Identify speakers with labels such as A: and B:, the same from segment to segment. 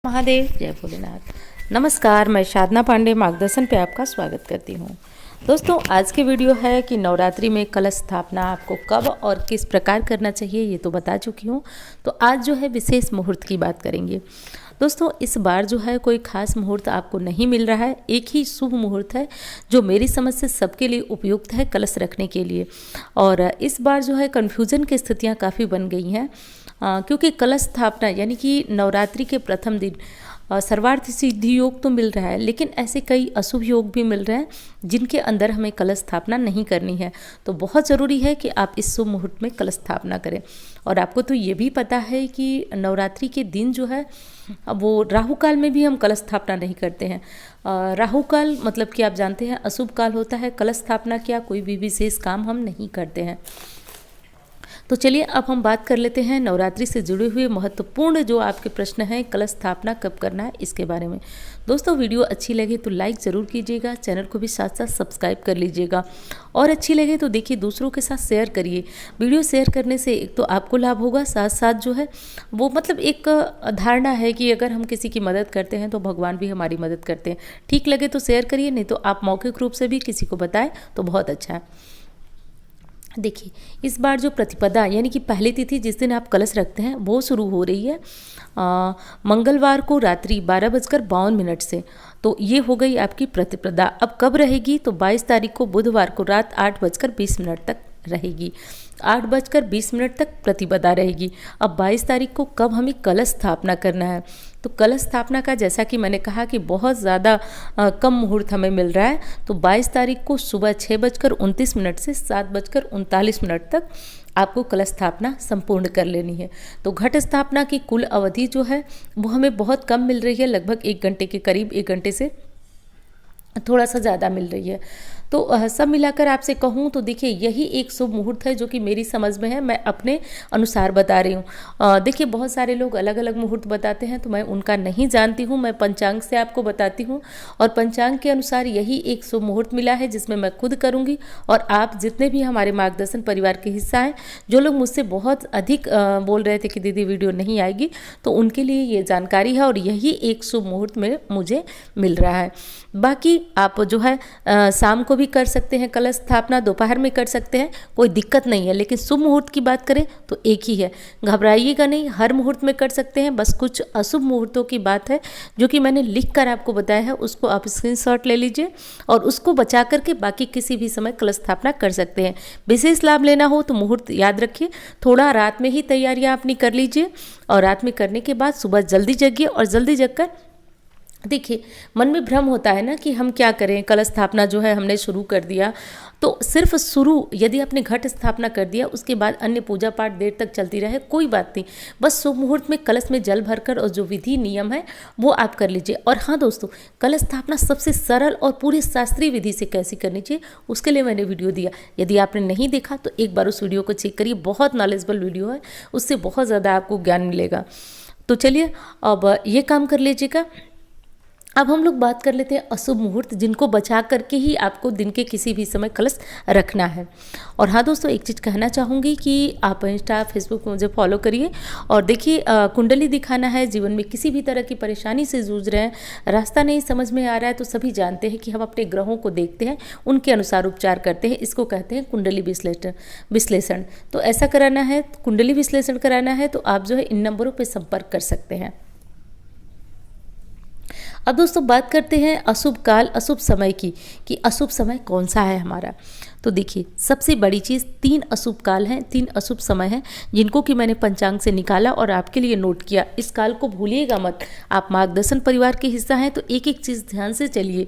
A: महादेव, जय भोलेनाथ। नमस्कार, मैं साधना पांडे मार्गदर्शन पे आपका स्वागत करती हूँ। दोस्तों, आज की वीडियो है कि नवरात्रि में कलश स्थापना आपको कब और किस प्रकार करना चाहिए ये तो बता चुकी हूँ। तो आज जो है विशेष मुहूर्त की बात करेंगे। दोस्तों, इस बार जो है कोई खास मुहूर्त आपको नहीं मिल रहा है। एक ही शुभ मुहूर्त है जो मेरी समझ से सबके लिए उपयुक्त है कलश रखने के लिए। और इस बार जो है कन्फ्यूजन की स्थितियाँ काफ़ी बन गई हैं, क्योंकि कलश स्थापना यानी कि नवरात्रि के प्रथम दिन सर्वार्थ सिद्धि योग तो मिल रहा है, लेकिन ऐसे कई अशुभ योग भी मिल रहे हैं जिनके अंदर हमें कलश स्थापना नहीं करनी है। तो बहुत ज़रूरी है कि आप इस शुभ मुहूर्त में कलश स्थापना करें। और आपको तो ये भी पता है कि नवरात्रि के दिन जो है वो राहु काल में भी हम कलश स्थापना नहीं करते हैं। राहु काल मतलब कि आप जानते हैं अशुभ काल होता है। कलश स्थापना क्या कोई भी विशेष काम हम नहीं करते हैं। तो चलिए अब हम बात कर लेते हैं नवरात्रि से जुड़े हुए महत्वपूर्ण जो आपके प्रश्न हैं, कलश स्थापना कब करना है इसके बारे में। दोस्तों, वीडियो अच्छी लगे तो लाइक ज़रूर कीजिएगा, चैनल को भी साथ साथ सब्सक्राइब कर लीजिएगा और अच्छी लगे तो देखिए दूसरों के साथ शेयर करिए। वीडियो शेयर करने से एक तो आपको लाभ होगा, साथ साथ जो है वो मतलब एक धारणा है कि अगर हम किसी की मदद करते हैं तो भगवान भी हमारी मदद करते हैं। ठीक लगे तो शेयर करिए, नहीं तो आप मौखिक रूप से भी किसी को बताएं तो बहुत अच्छा है। देखिए, इस बार जो प्रतिपदा यानी कि पहली तिथि जिस दिन आप कलश रखते हैं वो शुरू हो रही है मंगलवार को रात्रि 12:52 से। तो ये हो गई आपकी प्रतिपदा। अब कब रहेगी तो 22 तारीख को बुधवार को रात 8:20 तक रहेगी। 8:20 तक प्रतिपदा रहेगी। अब 22 तारीख को कब हमें कलश स्थापना करना है, तो कलश स्थापना का जैसा कि मैंने कहा कि बहुत ज़्यादा कम मुहूर्त हमें मिल रहा है। तो 22 तारीख को सुबह 6:29 से 7:39 तक आपको कलश स्थापना संपूर्ण कर लेनी है। तो घट स्थापना की कुल अवधि जो है वो हमें बहुत कम मिल रही है, लगभग 1 घंटे के करीब, 1 घंटे से थोड़ा सा ज़्यादा मिल रही है। तो सब मिलाकर आपसे कहूँ तो देखिए यही एक शुभ मुहूर्त है जो कि मेरी समझ में है, मैं अपने अनुसार बता रही हूँ। देखिए बहुत सारे लोग अलग अलग मुहूर्त बताते हैं तो मैं उनका नहीं जानती हूँ, मैं पंचांग से आपको बताती हूँ और पंचांग के अनुसार यही एक शुभ मुहूर्त मिला है जिसमें मैं खुद करूँगी। और आप जितने भी हमारे मार्गदर्शन परिवार के हिस्सा हैं, जो लोग मुझसे बहुत अधिक बोल रहे थे कि दीदी वीडियो नहीं आएगी, तो उनके लिए ये जानकारी है और यही एक शुभ मुहूर्त में मुझे मिल रहा है। बाकी आप जो है शाम को भी कर सकते हैं कलश स्थापना, दोपहर में कर सकते हैं, कोई दिक्कत नहीं है। लेकिन शुभ मुहूर्त की बात करें तो एक ही है, घबराइएगा नहीं, हर मुहूर्त में कर सकते हैं। बस कुछ अशुभ मुहूर्तों की बात है जो कि मैंने लिख कर आपको बताया है, उसको आप स्क्रीनशॉट ले लीजिए और उसको बचा करके बाकी किसी भी समय कलश स्थापना कर सकते हैं। विशेष लाभ लेना हो तो मुहूर्त याद रखिए, थोड़ा रात में ही तैयारियां अपनी कर लीजिए और रात में करने के बाद सुबह जल्दी जगिए और जल्दी जगकर देखिए मन में भ्रम होता है ना कि हम क्या करें, कलश स्थापना जो है हमने शुरू कर दिया तो सिर्फ शुरू यदि आपने घट स्थापना कर दिया उसके बाद अन्य पूजा पाठ देर तक चलती रहे कोई बात नहीं, बस शुभ मुहूर्त में कलश में जल भरकर और जो विधि नियम है वो आप कर लीजिए। और हाँ दोस्तों, कलश स्थापना सबसे सरल और पूरी शास्त्रीय विधि से कैसे करनी चाहिए उसके लिए मैंने वीडियो दिया, यदि आपने नहीं देखा तो एक बार उस वीडियो को चेक करिए, बहुत नॉलेजेबल वीडियो है, उससे बहुत ज़्यादा आपको ज्ञान मिलेगा। तो चलिए अब ये काम कर लीजिएगा। अब हम लोग बात कर लेते हैं अशुभ मुहूर्त जिनको बचा करके ही आपको दिन के किसी भी समय कलश रखना है। और हाँ दोस्तों, एक चीज़ कहना चाहूँगी कि आप इंस्टा फेसबुक मुझे फॉलो करिए और देखिए कुंडली दिखाना है। जीवन में किसी भी तरह की परेशानी से जूझ रहे हैं, रास्ता नहीं समझ में आ रहा है, तो सभी जानते हैं कि हम अपने ग्रहों को देखते हैं, उनके अनुसार उपचार करते हैं। इसको कहते हैं कुंडली विश्लेषण। तो ऐसा कराना है, कुंडली विश्लेषण कराना है तो आप जो है इन नंबरों पर संपर्क कर सकते हैं। अब दोस्तों बात करते हैं अशुभ काल अशुभ समय की, कि अशुभ समय कौन सा है हमारा। तो देखिए सबसे बड़ी चीज़ 3 अशुभ काल हैं, 3 अशुभ समय हैं जिनको कि मैंने पंचांग से निकाला और आपके लिए नोट किया। इस काल को भूलिएगा मत, आप मार्गदर्शन परिवार के हिस्सा हैं तो एक एक चीज़ ध्यान से चलिए।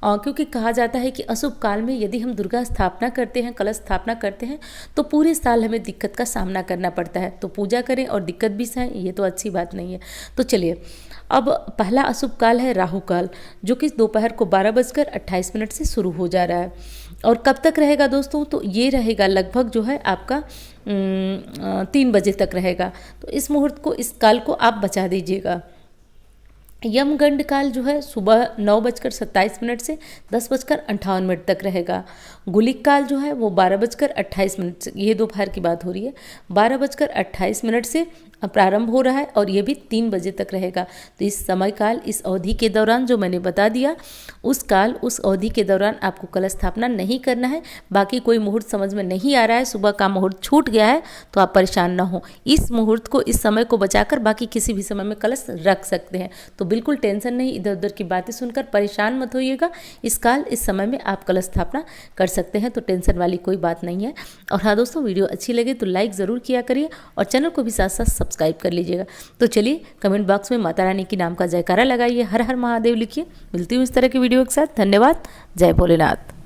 A: क्योंकि कहा जाता है कि अशुभ काल में यदि हम दुर्गा स्थापना करते हैं, कलश स्थापना करते हैं तो पूरे साल हमें दिक्कत का सामना करना पड़ता है। तो पूजा करें और दिक्कत भी सहें, ये तो अच्छी बात नहीं है। तो चलिए अब पहला अशुभ काल है राहु काल, जो कि दोपहर को 12:28 से शुरू हो जा रहा है। और कब तक रहेगा दोस्तों, तो ये रहेगा लगभग जो है आपका 3 बजे तक रहेगा। तो इस मुहूर्त को, इस काल को आप बचा दीजिएगा। यमगंड काल जो है सुबह 9:27 से 10:58 तक रहेगा। गुलिक काल जो है वो 12:28 से, ये दोपहर की बात हो रही है, 12:28 से प्रारंभ हो रहा है और ये भी 3 बजे तक रहेगा। तो इस समय काल, इस अवधि के दौरान जो मैंने बता दिया, उस अवधि के दौरान आपको कलश स्थापना नहीं करना है। बाकी कोई मुहूर्त समझ में नहीं आ रहा है, सुबह का मुहूर्त छूट गया है, तो आप परेशान ना हो। इस मुहूर्त को, इस समय को बचाकर बाकी किसी भी समय में कलश रख सकते हैं। तो बिल्कुल टेंशन नहीं, इधर उधर की बातें सुनकर परेशान मत होइएगा। इस काल, इस समय में आप कलश स्थापना कर सकते हैं, तो टेंशन वाली कोई बात नहीं है। और हाँ दोस्तों, वीडियो अच्छी लगे तो लाइक ज़रूर किया करिए और चैनल को भी साथ साथ सब्सक्राइब कर लीजिएगा। तो चलिए, कमेंट बॉक्स में माता रानी के नाम का जयकारा लगाइए, हर हर महादेव लिखिए। मिलती हूँ इस तरह की वीडियो के साथ। धन्यवाद। जय भोलेनाथ।